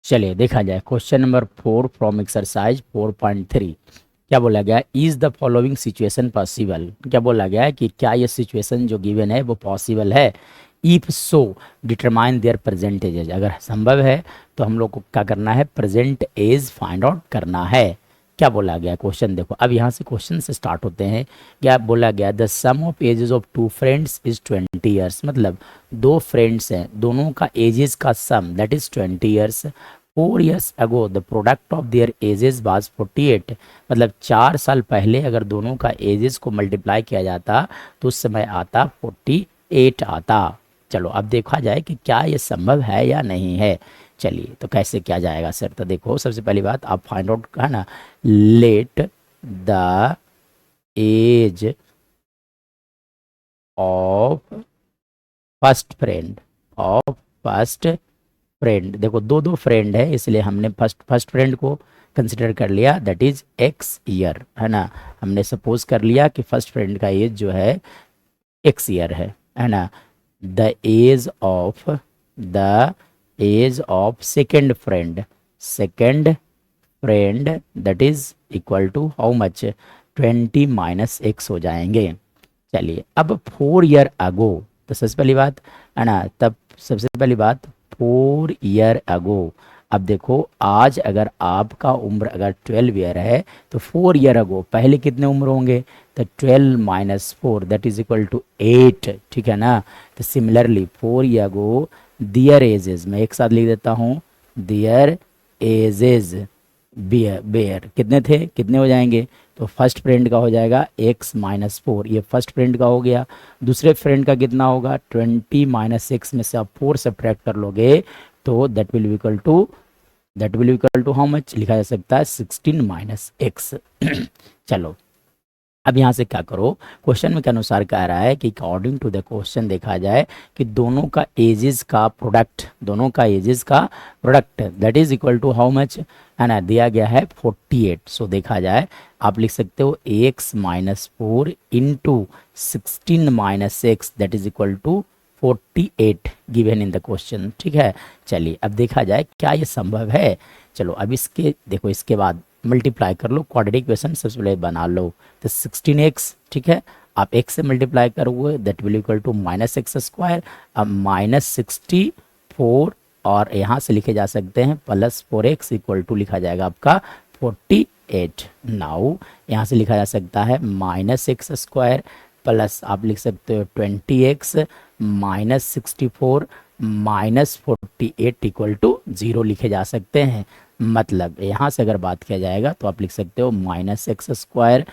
चलिए देखा जाए क्वेश्चन नंबर 4 फ्रॉम एक्सरसाइज 4.3। क्या बोला गया, is the following situation possible. क्या बोला गया है कि क्या ये सिचुएशन जो गिवन है वो पॉसिबल है। If so determine their present age. अगर संभव है तो हम लोग को क्या करना है, प्रेजेंट एज फाइंड आउट करना है। क्या बोला गया क्वेश्चन देखो, अब यहाँ से क्वेश्चन से स्टार्ट होते हैं। क्या बोला गया, the sum of ages of two friends is 20 years. मतलब दो फ्रेंड्स हैं, दोनों का एजेस का sum that is 20 years. 4 years ago the product of their ages was 48। मतलब 4 साल पहले अगर दोनों का एजेस को मल्टीप्लाई किया जाता तो उस समय आता 48 आता। चलो अब देखा जाए कि क्या ये संभव है या नहीं है। चलिए तो कैसे किया जाएगा सर, तो देखो सबसे पहली बात आप फाइंड आउट है ना, let the age of first friend of first friend. देखो दो दो फ्रेंड है इसलिए हमने फर्स्ट फ्रेंड को कंसिडर कर लिया, दैट इज एक्स ईयर है ना। हमने सपोज कर लिया कि फर्स्ट फ्रेंड का एज जो है एक्स ईयर है ना। The age of second friend that is equal to how much, 20 minus X हो जाएंगे। चलिए अब 4 year अगो, तो सबसे पहली बात है ना, तब सबसे पहली बात 4 year अगो। अब देखो आज अगर आपका उम्र अगर 12 year है तो 4 year अगो पहले कितने उम्र होंगे, तो 12 minus 4 that is equal to 8। ठीक है ना। तो similarly 4 year ago their ages, मैं एक साथ लिख देता हूँ, दियर एजेस बेयर कितने थे, कितने हो जाएंगे, तो फर्स्ट फ्रेंड का हो जाएगा x माइनस 4, ये फर्स्ट फ्रेंड का हो गया। दूसरे फ्रेंड का कितना होगा, 20 माइनस एक्स में से आप 4 सब्ट्रैक्ट कर लोगे तो that will equal to how much, लिखा जा सकता है 16 माइनस एक्स। चलो अब यहाँ से क्या करो, क्वेश्चन में के अनुसार कह रहा है कि अकॉर्डिंग टू द क्वेश्चन देखा जाए कि दोनों का एजेस का product that is equal to how much, है ना, दिया गया है 48। सो देखा जाए आप लिख सकते हो X minus 4 into 16 minus X that is equal to 48 given in the question. ठीक है। चलिए अब देखा जाए क्या ये संभव है। चलो अब इसके देखो, इसके बाद मल्टीप्लाई कर लो, क्वाड्रेटिक इक्वेशन सबसे पहले बना लो। तो 16x, ठीक है, आप x से मल्टीप्लाई करोगे that will equal to minus X square. अब माइनस 64 और यहाँ से लिखे जा सकते हैं प्लस 4x इक्वल टू लिखा जाएगा आपका 48। नाउ यहाँ से लिखा जा सकता है माइनस एक्स स्क्वायर प्लस आप लिख सकते हो 20x minus 64 minus 48 equal to 0 लिखे जा सकते हैं। मतलब यहाँ से अगर बात किया जाएगा तो आप लिख सकते हो minus X square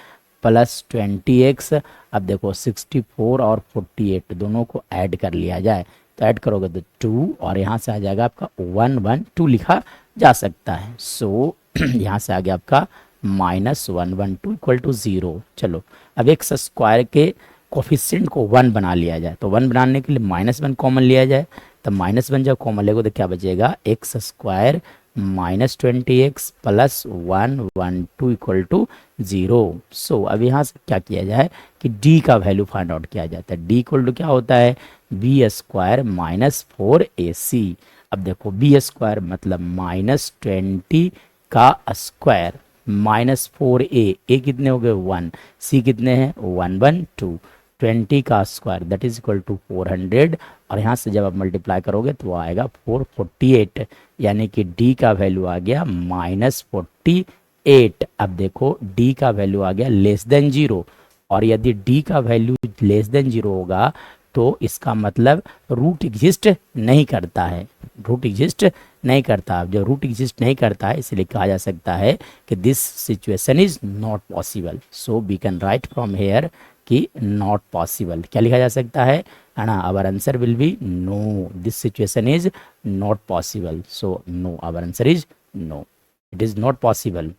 plus 20x। अब देखो 64 और 48 दोनों को ऐड कर लिया जाए तो ऐड करोगे तो 2 और यहाँ से आ जाएगा आपका 112 लिखा जा सकता है। सो यहाँ से आ गया आपका माइनस 112 इक्वल टू 0। चलो अब एक्स स्क्वायर के कोफिशिएंट को 1 बना लिया जाए, तो 1 बनाने के लिए -1 कॉमन लिया जाए, तो -1 जब कॉमन लेगा तो क्या बचेगा, X square minus 20x plus 112 equal to 0। So अब यहाँ से क्या किया जाए कि d का वैल्यू फाइंड आउट किया जाता है। d इक्वल टू क्या होता है, बी स्क्वायर माइनस 4ac। अब देखो बी स्क्वायर मतलब -20 का स्क्वायर माइनस 4a, ए कितने हो गए 1, c कितने हैं 112, 20 का square that is equal to 400 और यहाँ से जब आप मल्टीप्लाई करोगे तो आएगा 448, यानी कि d का वैल्यू आ गया -48। अब देखो d का वैल्यू आ गया लेस देन 0 और यदि d का वैल्यू लेस देन 0 होगा तो इसका मतलब रूट एग्जिस्ट नहीं करता है, रूट एग्जिस्ट नहीं करता। जब रूट एग्जिस्ट नहीं करता है इसलिए कहा जा सकता है कि this situation is not possible. So we can write from here कि नॉट पॉसिबल। क्या लिखा जा सकता है ना, our answer will be no, this situation is not possible. So no, our answer is no, it is not possible.